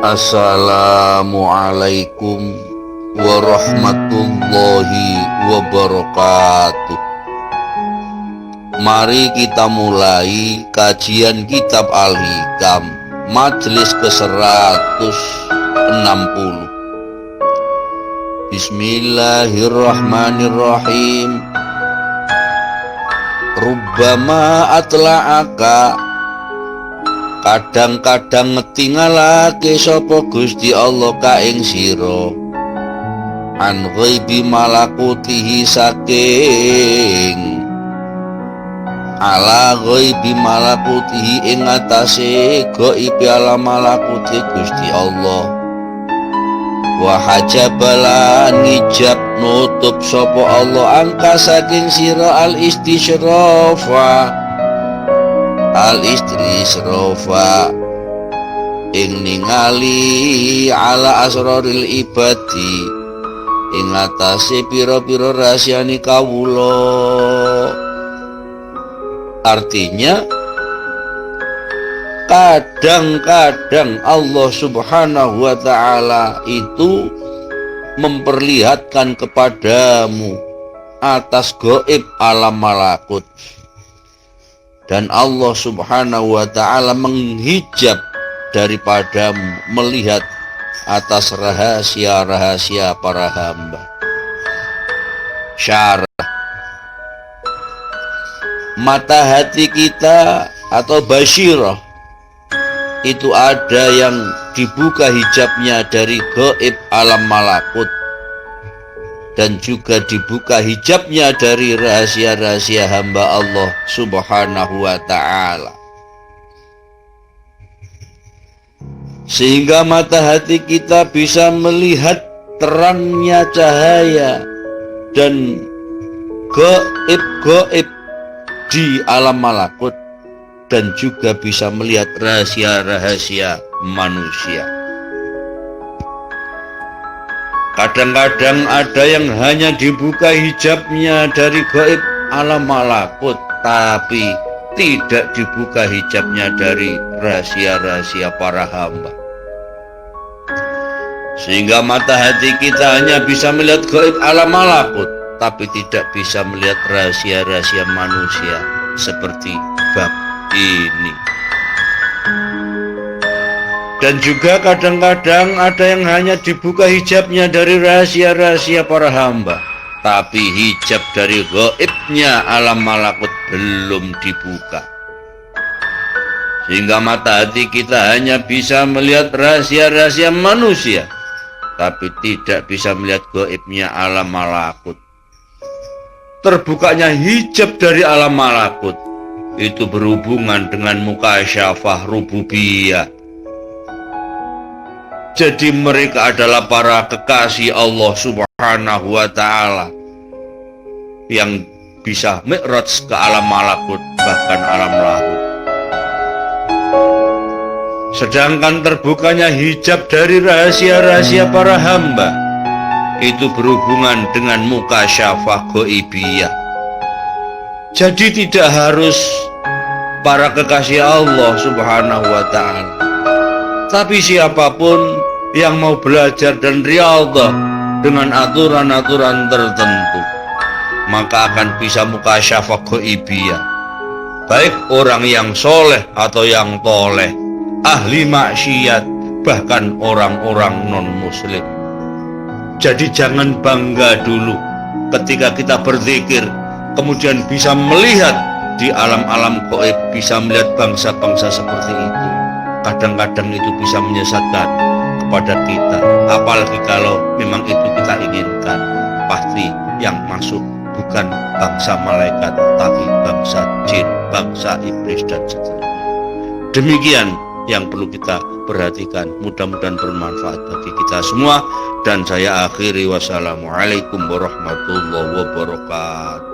Assalamualaikum warahmatullahi wabarakatuh. Mari kita mulai kajian kitab Al-Hikam majelis ke-160. Bismillahirrahmanirrahim. Rubbama atla'aka, kadang-kadang ngetingalake sapa Gusti Allah ka ing sira an ghaibi malakutihi saking ala ghaibi malakutihi ing atase ghaibi ala malakuti Gusti Allah wa hajabalan ngijab nutup sapa Allah angka saking sira al istisrofa ing ningali ala asraril ibadi ing atase pira-pira rahasiane kawula. Artinya kadang-kadang Allah Subhanahu wa ta'ala itu memperlihatkan kepadamu atas gaib alam malakut, dan Allah Subhanahu wa ta'ala menghijab daripadamu melihat atas rahasia-rahasia para hamba. Syarah, mata hati kita atau basyirah itu ada yang dibuka hijabnya dari gaib alam malakut, dan juga dibuka hijabnya dari rahasia-rahasia hamba Allah Subhanahu wa ta'ala, sehingga mata hati kita bisa melihat terangnya cahaya dan gaib-gaib di alam malakut, dan juga bisa melihat rahasia-rahasia manusia. Kadang-kadang ada yang hanya dibuka hijabnya dari gaib alam malakut, tapi tidak dibuka hijabnya dari rahasia-rahasia para hamba, sehingga mata hati kita hanya bisa melihat gaib alam malakut, tapi tidak bisa melihat rahasia-rahasia manusia seperti bab ini. Dan juga kadang-kadang ada yang hanya dibuka hijabnya dari rahasia-rahasia para hamba, tapi hijab dari gaibnya alam malakut belum dibuka, sehingga mata hati kita hanya bisa melihat rahasia-rahasia manusia, tapi tidak bisa melihat gaibnya alam malakut. Terbukanya hijab dari alam malakut itu berhubungan dengan mukasyafah rububiyah. Jadi mereka adalah para kekasih Allah Subhanahu wa ta'ala yang bisa mi'raj ke alam malakut, bahkan alam lahut. Sedangkan terbukanya hijab dari rahasia-rahasia para hamba itu berhubungan dengan mukasyafah ghaibiyah. Jadi tidak harus para kekasih Allah Subhanahu wa ta'ala, tapi siapapun yang mau belajar dan riyadhah dengan aturan-aturan tertentu, maka akan bisa mukasyafah ghaibiyah, baik orang yang soleh atau yang toleh, ahli maksiat, bahkan orang-orang non-muslim. Jadi jangan bangga dulu ketika kita berzikir kemudian bisa melihat di alam-alam gaib, bisa melihat bangsa-bangsa seperti itu. Kadang-kadang itu bisa menyesatkan kepada kita, apalagi kalau memang itu kita inginkan. Pasti yang masuk bukan bangsa malaikat, tapi bangsa jin, bangsa iblis, dan seterusnya. Demikian yang perlu kita perhatikan. Mudah-mudahan bermanfaat bagi kita semua, dan saya akhiri. Wassalamualaikum warahmatullahi wabarakatuh.